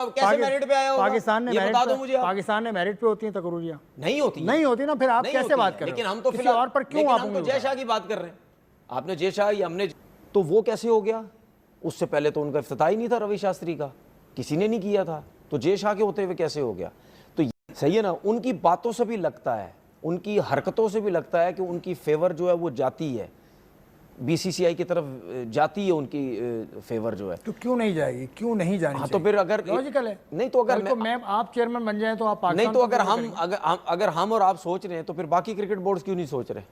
कैसे मेरिट पे आया होगा? पाकिस्तान ने ये बता दो मुझे। पाकिस्तान में मेरिट पे होती है तकरीरियां? नहीं होती, नहीं होती ना, फिर आप कैसे बात कर रहे हो? लेकिन हम तो किसी और पर क्यों आप जय शाह की बात कर रहे हैं। आपने जय शाह, हमने तो वो कैसे हो गया? उससे पहले तो उनका इफ्तिताह ही नहीं था रवि शास्त्री का, किसी ने नहीं किया था, तो जय शाह के होते हुए कैसे हो गया? तो सही है ना, उनकी बातों से भी लगता है, उनकी हरकतों से भी लगता है कि उनकी फेवर जो है वो जाती है, बीसीसीआई की तरफ जाती है उनकी फेवर जो है। तो क्यों नहीं जाएगी, क्यों नहीं जानी? हाँ, तो फिर अगर लॉजिकल है। नहीं तो अगर मैं आप चेयरमैन बन जाए तो आप नहीं, तो अगर हम और आप सोच रहे हैं तो फिर बाकी क्रिकेट बोर्ड क्यों नहीं सोच रहे?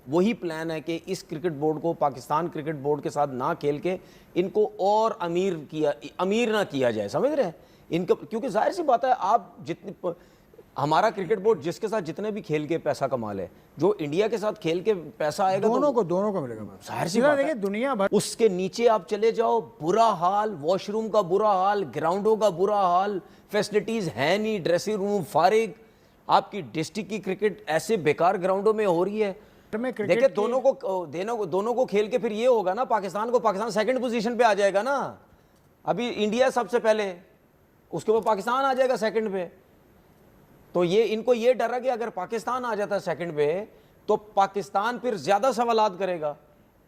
वही प्लान है कि इस क्रिकेट बोर्ड को पाकिस्तान क्रिकेट बोर्ड के साथ ना खेल के इनको और अमीर ना किया जाए, समझ रहे हैं इनको? क्योंकि जाहिर सी बात है, आप जितनी हमारा क्रिकेट बोर्ड जिसके साथ जितने भी खेल के पैसा कमा ले, जो इंडिया के साथ खेल के पैसा आएगा दोनों को मिलेगा, जाहिर सी बात है। दुनिया भर उसके नीचे आप चले जाओ, बुरा हाल, वॉशरूम का बुरा हाल, ग्राउंडों का बुरा हाल, फैसिलिटीज है नहीं, ड्रेसिंग रूम फारिग, आपकी डिस्ट्रिक्ट की क्रिकेट ऐसे बेकार ग्राउंडों में हो रही है। देखिए दोनों को खेल के फिर ये होगा ना, पाकिस्तान सेकंड पोजीशन पे आ जाएगा ना। अभी इंडिया सबसे पहले, उसके बाद पाकिस्तान आ जाएगा सेकंड पे। तो ये इनको ये डर है कि अगर पाकिस्तान आ जाता है सेकंड पे तो पाकिस्तान फिर ज्यादा सवालात करेगा,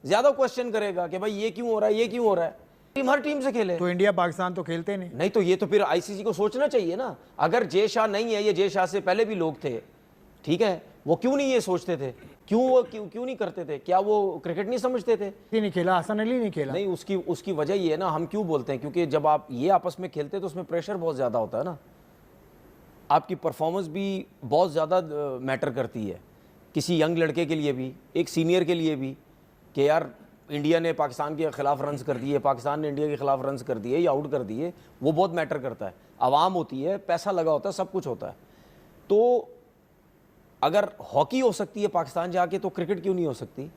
ज्यादा क्वेश्चन करेगा कि भाई ये क्यों हो रहा है, ये क्यों हो रहा है। टीम हर टीम से खेले तो इंडिया पाकिस्तान तो खेलते नहीं। तो ये तो फिर आईसीसी को सोचना चाहिए ना। अगर जय शाह नहीं है, ये जय शाह से पहले भी लोग थे, ठीक है, वो क्यों नहीं ये सोचते थे? क्यों नहीं करते थे? क्या वो क्रिकेट नहीं समझते थे? नहीं खेला, हसन अली नहीं खेला। नहीं, उसकी वजह ये है ना, हम क्यों बोलते हैं, क्योंकि जब आप ये आपस में खेलते तो उसमें प्रेशर बहुत ज्यादा होता है ना, आपकी परफॉर्मेंस भी बहुत ज़्यादा मैटर करती है, किसी यंग लड़के के लिए भी, एक सीनियर के लिए भी, कि यार इंडिया ने पाकिस्तान के ख़िलाफ़ रन्स कर दिए, पाकिस्तान ने इंडिया के ख़िलाफ़ रन्स कर दिए या आउट कर दिए, वो बहुत मैटर करता है। आवाम होती है, पैसा लगा होता है, सब कुछ होता है। तो अगर हॉकी हो सकती है पाकिस्तान जाके, तो क्रिकेट क्यों नहीं हो सकती?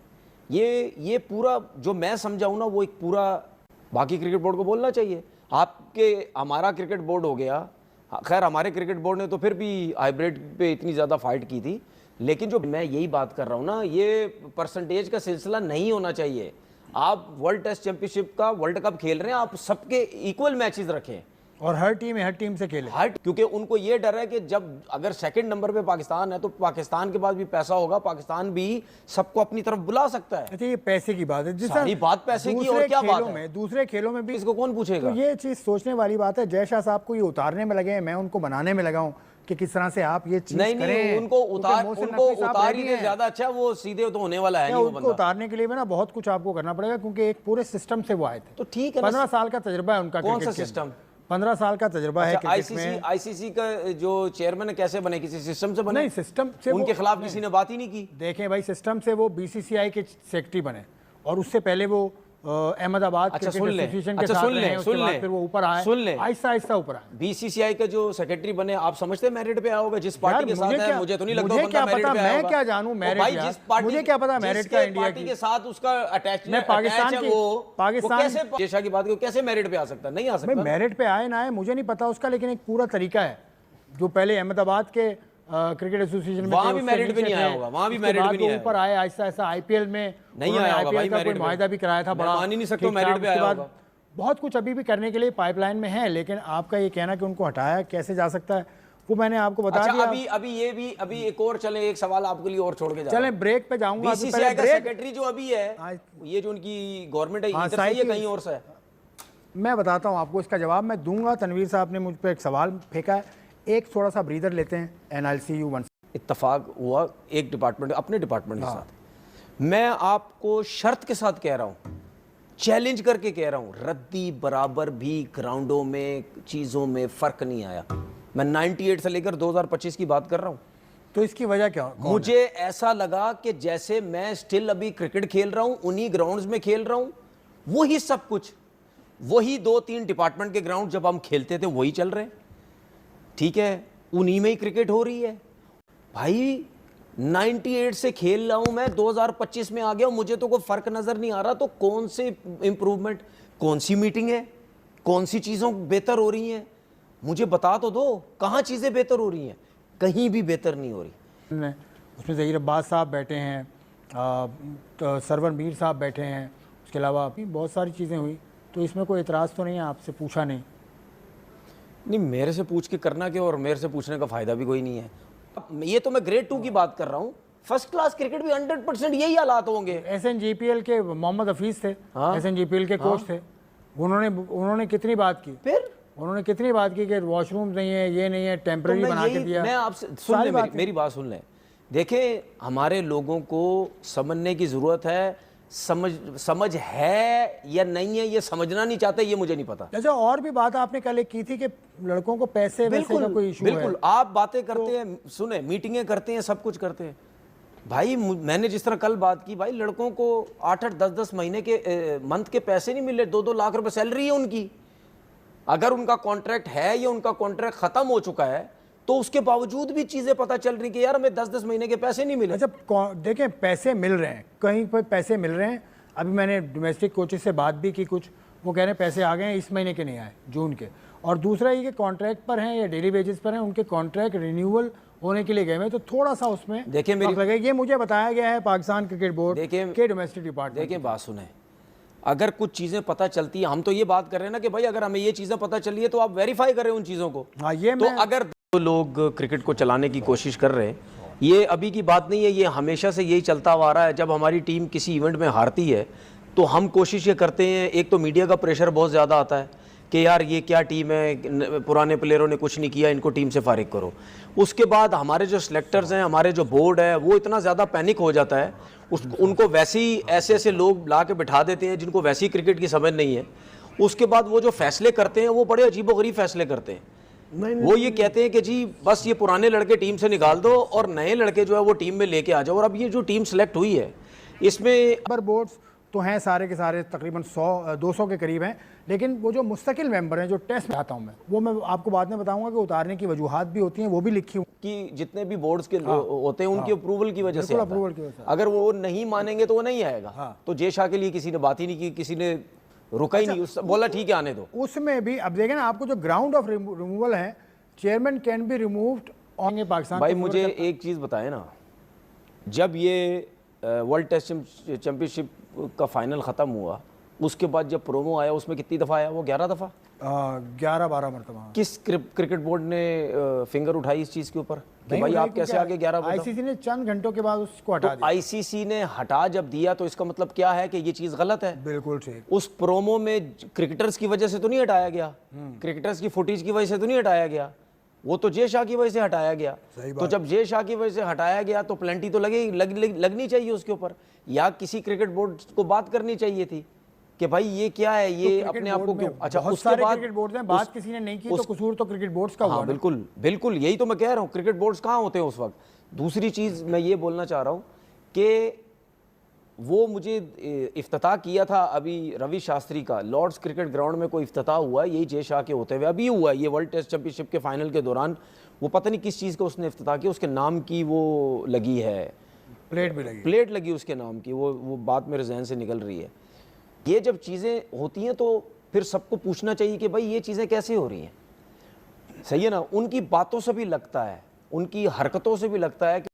ये पूरा जो मैं समझाऊँ ना, वो एक पूरा बाकी क्रिकेट बोर्ड को बोलना चाहिए। हमारा क्रिकेट बोर्ड हो गया, खैर हमारे क्रिकेट बोर्ड ने तो फिर भी हाइब्रिड पे इतनी ज़्यादा फाइट की थी, लेकिन जो मैं यही बात कर रहा हूँ ना, ये परसेंटेज का सिलसिला नहीं होना चाहिए। आप वर्ल्ड टेस्ट चैंपियनशिप का वर्ल्ड कप खेल रहे हैं, आप सबके इक्वल मैचेस रखें और हर टीम से खेले, क्योंकि उनको ये डर है कि जब अगर सेकंड नंबर पे पाकिस्तान है तो पाकिस्तान के पास भी पैसा होगा, पाकिस्तान भी सबको अपनी तरफ बुला सकता है। अच्छा, ये पैसे की बात है, सारी बात पैसे की, और क्या बात है? दूसरे खेलों में भी इसको कौन पूछेगा? तो ये चीज सोचने वाली बात है। जय शाह साहब को ये उतारने में लगे हैं, मैं उनको बनाने में लगा हूँ कि किस तरह से आप ये चीज नहीं, उनको उतार ही ज्यादा अच्छा, वो सीधे तो होने वाला है नहीं। उनको उतारने के लिए ना बहुत कुछ आपको करना पड़ेगा, क्योंकि एक पूरे सिस्टम से वो आए थे। तो ठीक है, 15 साल का तजुर्बा है उनका। कौन सा सिस्टम? 15 साल का तजुर्बा है क्रिकेट में। आईसीसी का जो चेयरमैन कैसे बने? किसी सिस्टम से बने? नहीं, सिस्टम से उनके खिलाफ किसी ने बात ही नहीं की। देखें भाई, सिस्टम से वो बीसीसीआई के सेक्रेटरी बने, और उससे पहले वो अहमदाबाद क्रिकेट एसोसिएशन के साथ रहे, उसके बाद फिर वो ऊपर आए, आहिस्ता ऊपर आए। बीसीसीआई का जो सेक्रेटरी बने, आप समझते हैं मेरिट पे आया होगा? जिस पार्टी के साथ है, मुझे तो नहीं लगता मुझे क्या पता, मैं क्या जानूं मेरिट? मुझे क्या पता मेरिट का इंडिया के साथ उसका अटैचमेंट, पाकिस्तान जय शाह की बात को कैसे मेरिट पे आ सकता? नहीं आ सकता। मेरिट पे आए ना आए मुझे नहीं पता उसका, लेकिन एक पूरा तरीका है जो पहले अहमदाबाद के क्रिकेट एसोसिएशन में वहां भी मेरिट पे नहीं आया होगा, वहां भी मेरिट पे नहीं आया। ऊपर आए आहिस्ता आईपीएल में नहीं आया होगा भाई, मेरिट का मुआहदा भी कराया था बड़ा, मान ही नहीं सकते मेरिट पे आया होगा। बहुत कुछ अभी भी करने के लिए पाइपलाइन में है, लेकिन आपका ये कहना कि उनको हटाया कैसे जा सकता है, वो मैंने आपको बता दिया। अभी एक और चले, एक सवाल आपके लिए और छोड़ के जा, चलें ब्रेक पे जाऊंगा। बीसीसीआई का सेक्रेटरी जो अभी है, ये जो उनकी गवर्नमेंट है, इधर से कहीं और से है? मैं बताता हूँ आपको, इसका जवाब मैं दूंगा। तनवीर साहब ने मुझ पर एक सवाल फेंका है, एक थोड़ा सा ब्रीदर लेते हैं। NICU 1 इत्तफाक हुआ एक डिपार्टमेंट, अपने डिपार्टमेंट के साथ। मैं आपको शर्त के साथ कह रहा हूं, चैलेंज करके कह रहा हूं, रद्दी बराबर भी ग्राउंडों में चीजों में फर्क नहीं आया। मैं 98 से लेकर 2025 की बात कर रहा हूं। तो इसकी वजह क्या? मुझे ऐसा लगा कि जैसे मैं स्टिल अभी क्रिकेट खेल रहा हूं, उन्हीं ग्राउंड्स में खेल रहा हूं, वही सब कुछ, वही 2-3 डिपार्टमेंट के ग्राउंड जब हम खेलते थे वही चल रहे हैं, ठीक है, उन्हीं में ही क्रिकेट हो रही है। भाई 98 से खेल रहा हूं मैं, 2025 में आ गया, मुझे तो कोई फर्क नजर नहीं आ रहा। तो कौन से इंप्रूवमेंट, कौन सी मीटिंग है, कौन सी चीजों बेहतर हो रही हैं? मुझे बता तो दो, कहां चीजें बेहतर हो रही हैं? कहीं भी बेहतर नहीं हो रही। उसमें ज़हीर अब्बास साहब बैठे हैं, तो सरवर मीर साहब बैठे हैं, उसके अलावा बहुत सारी चीज़ें हुई। तो इसमें कोई एतराज़ तो नहीं है? आपसे पूछा नहीं। नहीं, मेरे से पूछ के करना क्या, और मेरे से पूछने का फायदा भी कोई नहीं है। ये तो मैं ग्रेड 2 की बात कर रहा हूँ। फर्स्ट क्लास क्रिकेट भी 100% यही हालात होंगे। SNGPL के मोहम्मद हफीज थे, हाँ? SNGPL के कोच थे, उन्होंने कितनी बात की, फिर उन्होंने कितनी बात की कि वॉशरूम नहीं है, ये नहीं है, टेम्पररी बना के दिया। मैं आपसे सुन ले, मेरी बात सुन लें। देखें, हमारे लोगों को समझने की ज़रूरत है। समझ है या नहीं है ये समझना नहीं चाहते, ये मुझे नहीं पता। अच्छा, और भी बात आपने कल एक की थी कि लड़कों को पैसे वैसे का कोई इशू है। बिल्कुल, आप बातें करते हैं, सुने, मीटिंगें करते हैं, सब कुछ करते हैं भाई। मैंने जिस तरह कल बात की भाई, लड़कों को 8-8, 10-10 महीने के मंथ के पैसे नहीं मिले, 2-2 लाख रुपए सैलरी है उनकी। अगर उनका कॉन्ट्रैक्ट है या उनका कॉन्ट्रैक्ट खत्म हो चुका है, तो उसके बावजूद भी चीजें पता चल रही कि यार हमें 10-10 महीने के पैसे नहीं मिले। अच्छा, देखें, पैसे मिल रहे हैं, कहीं पर पैसे मिल रहे हैं। अभी मैंने डोमेस्टिक कोचेस से बात भी की, कुछ वो कह रहे हैं पैसे आ गए हैं, इस महीने के नहीं आए, जून के। और दूसरा ये कि कॉन्ट्रैक्ट पर हैं या डेली बेसिस पर हैं, उनके कॉन्ट्रैक्ट रिन्यूअल होने के लिए गए हैं, तो थोड़ा सा उसमें देखिए ये मुझे बताया गया है पाकिस्तान क्रिकेट बोर्ड के डोमेस्टिक डिपार्टमेंट। देखिए, बात सुने, अगर कुछ चीज़ें पता चलती हैं, हम तो ये बात कर रहे हैं ना कि भाई अगर हमें ये चीज़ें पता चली है तो आप वेरीफाई करें उन चीज़ों को। हाँ, ये तो अगर लोग क्रिकेट को चलाने की कोशिश कर रहे हैं, ये अभी की बात नहीं है, ये हमेशा से यही चलता हुआ आ रहा है। जब हमारी टीम किसी इवेंट में हारती है तो हम कोशिश ये करते हैं, एक तो मीडिया का प्रेशर बहुत ज़्यादा आता है कि यार ये क्या टीम है, पुराने प्लेयरों ने कुछ नहीं किया, इनको टीम से फारिग करो। उसके बाद हमारे जो सिलेक्टर्स हैं, हमारे जो बोर्ड है, वो इतना ज़्यादा पैनिक हो जाता है, उनको वैसे ही ऐसे लोग ला के बिठा देते हैं जिनको वैसे ही क्रिकेट की समझ नहीं है। उसके बाद वो जो फैसले करते हैं वो बड़े अजीबोगरीब फैसले करते हैं। वो ये कहते हैं कि जी बस ये पुराने लड़के टीम से निकाल दो और नए लड़के जो है वो टीम में लेके आ जाओ। और अब ये जो टीम सेलेक्ट हुई है इसमें बोर्ड्स तो हैं सारे के सारे, तकरीबन 100-200 के करीब हैं, लेकिन वो जो मुस्तकिल मेंबर हैं, जो टेस्ट में आता हूँ वो मैं आपको बाद में बताऊंगा कि उतारने की वजूहात भी होती हैं, वो भी लिखी हूँ कि जितने भी बोर्ड्स के होते हैं उनकी अप्रूवल की वजह से, अप्रूवल की वजह से। अगर वो नहीं मानेंगे तो वो नहीं आएगा। तो जे शाह के लिए किसी ने बात ही नहीं की, किसी ने रुका ही नहीं, बोला ठीक है आने दो। उसमें भी अब देखें ना, आपको जो ग्राउंड ऑफ रिमूवल है, chairman can be removed on Pakistan. भाई मुझे एक चीज़ बताए ना, जब ये वर्ल्ड टेस्ट चैंपियनशिप का फाइनल ख़त्म हुआ, उसके बाद जब प्रोमो आया उसमें कितनी दफ़ा आया? वो 11 दफ़ा, 11-12 मरतबा। किस क्रिकेट बोर्ड ने फिंगर उठाई इस चीज़ के ऊपर कि भाई आप कैसे आगे 11? आईसीसी ने चंद घंटों के बाद उसको हटा दिया। आईसीसी ने हटा जब दिया तो इसका मतलब क्या है कि ये चीज़ गलत है। बिल्कुल ठीक। उस प्रोमो में क्रिकेटर्स की वजह से तो नहीं हटाया गया, क्रिकेटर्स की फुटेज की वजह से तो नहीं हटाया गया, वो तो जे शाह की वजह से हटाया गया। तो जब जे शाह की वजह से हटाया गया तो प्लेंटी तो लगनी चाहिए उसके ऊपर, या किसी क्रिकेट बोर्ड को बात करनी चाहिए थी कि भाई ये क्या है, ये अपने आप को क्यों। अच्छा, उसके बाद क्रिकेट बोर्ड में बात किसी ने नहीं की तो कसूर तो क्रिकेट बोर्ड्स का हुआ। हाँ बिल्कुल बिल्कुल, यही तो मैं कह रहा हूँ, क्रिकेट बोर्ड्स कहाँ होते हैं उस वक्त। दूसरी चीज़ मैं ये बोलना चाह रहा हूँ कि वो मुझे इफ्तिताह किया था अभी रवि शास्त्री का, लॉर्ड्स क्रिकेट ग्राउंड में कोई इफ्तिताह हुआ, यही जे शाह के होते हुए अभी हुआ, ये वर्ल्ड टेस्ट चैंपियनशिप के फाइनल के दौरान। वो पता नहीं किस चीज़ का उसने इफ्तिताह किया, उसके नाम की वो लगी है, प्लेट भी लगी, प्लेट लगी उसके नाम की, वो बात मेरे जहन से निकल रही है। ये जब चीज़ें होती हैं तो फिर सबको पूछना चाहिए कि भाई ये चीज़ें कैसे हो रही हैं, सही है ना। उनकी बातों से भी लगता है, उनकी हरकतों से भी लगता है कि